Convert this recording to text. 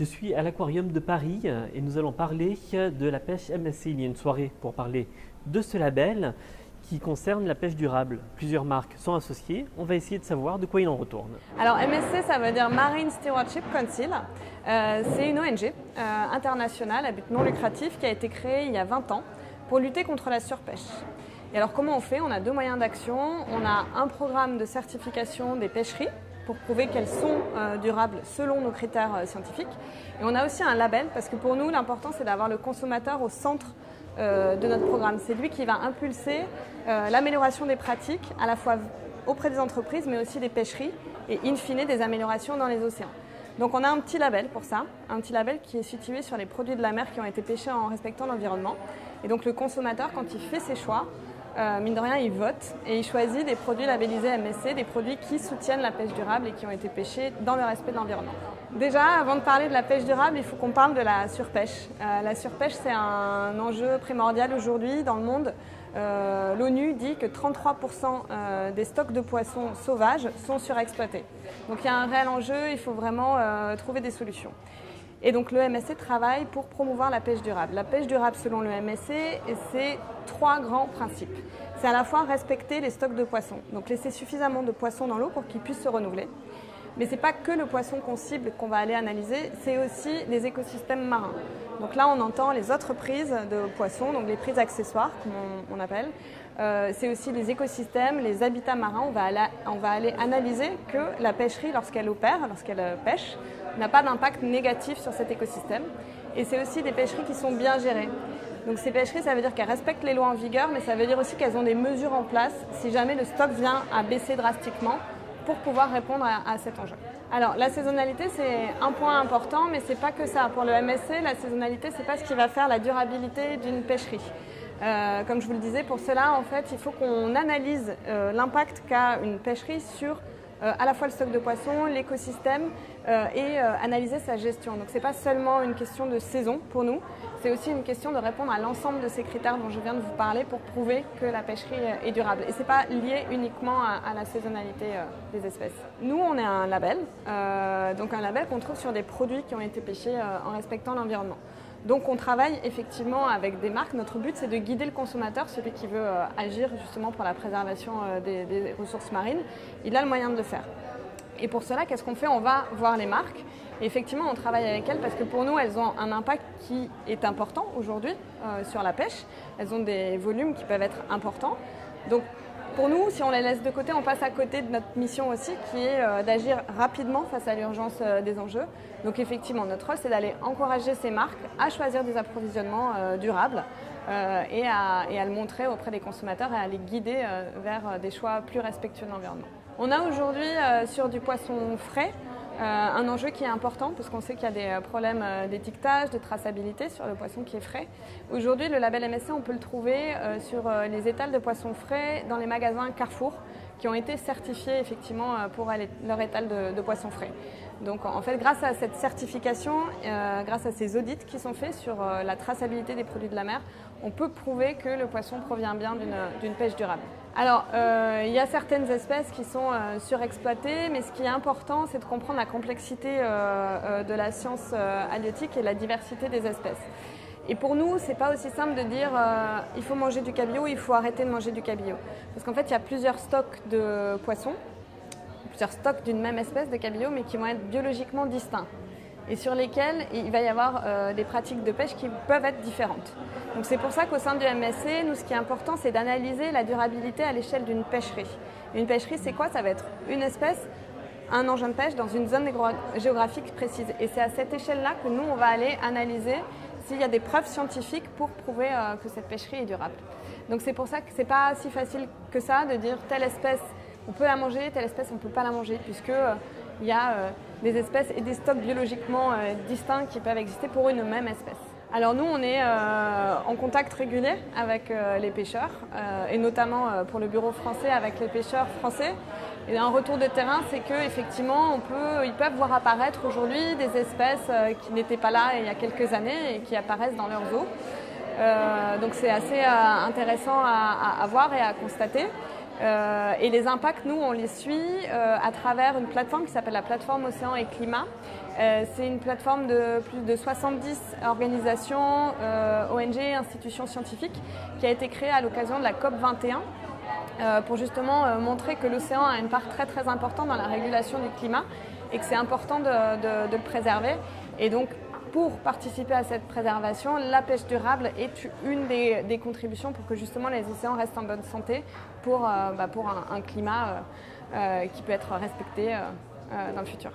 Je suis à l'Aquarium de Paris et nous allons parler de la pêche MSC. Il y a une soirée pour parler de ce label qui concerne la pêche durable. Plusieurs marques sont associées. On va essayer de savoir de quoi il en retourne. Alors MSC, ça veut dire Marine Stewardship Council. C'est une ONG internationale à but non lucratif qui a été créée il y a 20 ans pour lutter contre la surpêche. Et alors comment on fait? On a deux moyens d'action. On a un programme de certification des pêcheries pour prouver qu'elles sont durables selon nos critères scientifiques. Et on a aussi un label parce que pour nous, l'important, c'est d'avoir le consommateur au centre de notre programme. C'est lui qui va impulser l'amélioration des pratiques, à la fois auprès des entreprises, mais aussi des pêcheries, et in fine des améliorations dans les océans. Donc on a un petit label pour ça, un petit label qui est situé sur les produits de la mer qui ont été pêchés en respectant l'environnement. Et donc le consommateur, quand il fait ses choix, mine de rien, il vote et il choisit des produits labellisés MSC, des produits qui soutiennent la pêche durable et qui ont été pêchés dans le respect de l'environnement. Déjà, avant de parler de la pêche durable, il faut qu'on parle de la surpêche. La surpêche, c'est un enjeu primordial aujourd'hui dans le monde. L'ONU dit que 33% des stocks de poissons sauvages sont surexploités. Donc il y a un réel enjeu, il faut vraiment trouver des solutions. Et donc le MSC travaille pour promouvoir la pêche durable. La pêche durable selon le MSC, c'est trois grands principes. C'est à la fois respecter les stocks de poissons, donc laisser suffisamment de poissons dans l'eau pour qu'ils puissent se renouveler. Mais ce n'est pas que le poisson qu'on cible qu'on va aller analyser, c'est aussi les écosystèmes marins. Donc là, on entend les autres prises de poissons, donc les prises accessoires, comme on appelle. C'est aussi les écosystèmes, les habitats marins. On va aller analyser que la pêcherie, lorsqu'elle opère, lorsqu'elle pêche, n'a pas d'impact négatif sur cet écosystème. Et c'est aussi des pêcheries qui sont bien gérées. Donc ces pêcheries, ça veut dire qu'elles respectent les lois en vigueur, mais ça veut dire aussi qu'elles ont des mesures en place si jamais le stock vient à baisser drastiquement pour pouvoir répondre à cet enjeu. Alors la saisonnalité, c'est un point important, mais c'est pas que ça. Pour le MSC, la saisonnalité, c'est pas ce qui va faire la durabilité d'une pêcherie. Comme je vous le disais, pour cela, en fait, il faut qu'on analyse l'impact qu'a une pêcherie sur à la fois le stock de poissons, l'écosystème et analyser sa gestion. Donc ce n'est pas seulement une question de saison pour nous, c'est aussi une question de répondre à l'ensemble de ces critères dont je viens de vous parler pour prouver que la pêcherie est durable. Et ce n'est pas lié uniquement à la saisonnalité des espèces. Nous, on est un label, donc un label qu'on trouve sur des produits qui ont été pêchés en respectant l'environnement. Donc on travaille effectivement avec des marques. Notre but, c'est de guider le consommateur, celui qui veut agir justement pour la préservation des ressources marines. Il a le moyen de le faire. Et pour cela, qu'est-ce qu'on fait? On va voir les marques. Et effectivement, on travaille avec elles parce que pour nous, elles ont un impact qui est important aujourd'hui sur la pêche. Elles ont des volumes qui peuvent être importants. Donc pour nous, si on les laisse de côté, on passe à côté de notre mission aussi qui est d'agir rapidement face à l'urgence des enjeux. Donc effectivement, notre rôle, c'est d'aller encourager ces marques à choisir des approvisionnements durables et à le montrer auprès des consommateurs et à les guider vers des choix plus respectueux de l'environnement. On a aujourd'hui sur du poisson frais un enjeu qui est important parce qu'on sait qu'il y a des problèmes d'étiquetage, de traçabilité sur le poisson qui est frais. Aujourd'hui, le label MSC, on peut le trouver sur les étals de poissons frais dans les magasins Carrefour qui ont été certifiés effectivement pour leur étal de poissons frais. Donc en fait, grâce à cette certification, grâce à ces audits qui sont faits sur la traçabilité des produits de la mer, on peut prouver que le poisson provient bien d'une pêche durable. Alors, il y a certaines espèces qui sont surexploitées, mais ce qui est important, c'est de comprendre la complexité de la science halieutique et la diversité des espèces. Et pour nous, ce n'est pas aussi simple de dire il faut manger du cabillaud, il faut arrêter de manger du cabillaud. Parce qu'en fait, il y a plusieurs stocks de poissons, plusieurs stocks d'une même espèce de cabillaud, mais qui vont être biologiquement distincts et sur lesquels il va y avoir des pratiques de pêche qui peuvent être différentes. Donc c'est pour ça qu'au sein du MSC, nous, ce qui est important, c'est d'analyser la durabilité à l'échelle d'une pêcherie. Une pêcherie, c'est quoi? Ça va être une espèce, un engin de pêche dans une zone géographique précise. Et c'est à cette échelle-là que nous, on va aller analyser s'il y a des preuves scientifiques pour prouver que cette pêcherie est durable. Donc c'est pour ça que ce n'est pas si facile que ça de dire telle espèce, on peut la manger, telle espèce, on ne peut pas la manger, puisqu'il y a des espèces et des stocks biologiquement distincts qui peuvent exister pour une même espèce. Alors nous, on est en contact régulier avec les pêcheurs, et notamment pour le bureau français avec les pêcheurs français. Et un retour de terrain, c'est qu'effectivement, ils peuvent voir apparaître aujourd'hui des espèces qui n'étaient pas là il y a quelques années et qui apparaissent dans leurs eaux. Donc c'est assez intéressant à voir et à constater. Et les impacts, nous, on les suit à travers une plateforme qui s'appelle la plateforme Océan et Climat. C'est une plateforme de plus de 70 organisations, ONG, institutions scientifiques, qui a été créée à l'occasion de la COP 21 pour justement montrer que l'océan a une part très très importante dans la régulation du climat et que c'est important de le préserver. Et donc, pour participer à cette préservation, la pêche durable est une des contributions pour que justement les océans restent en bonne santé pour un climat qui peut être respecté dans le futur.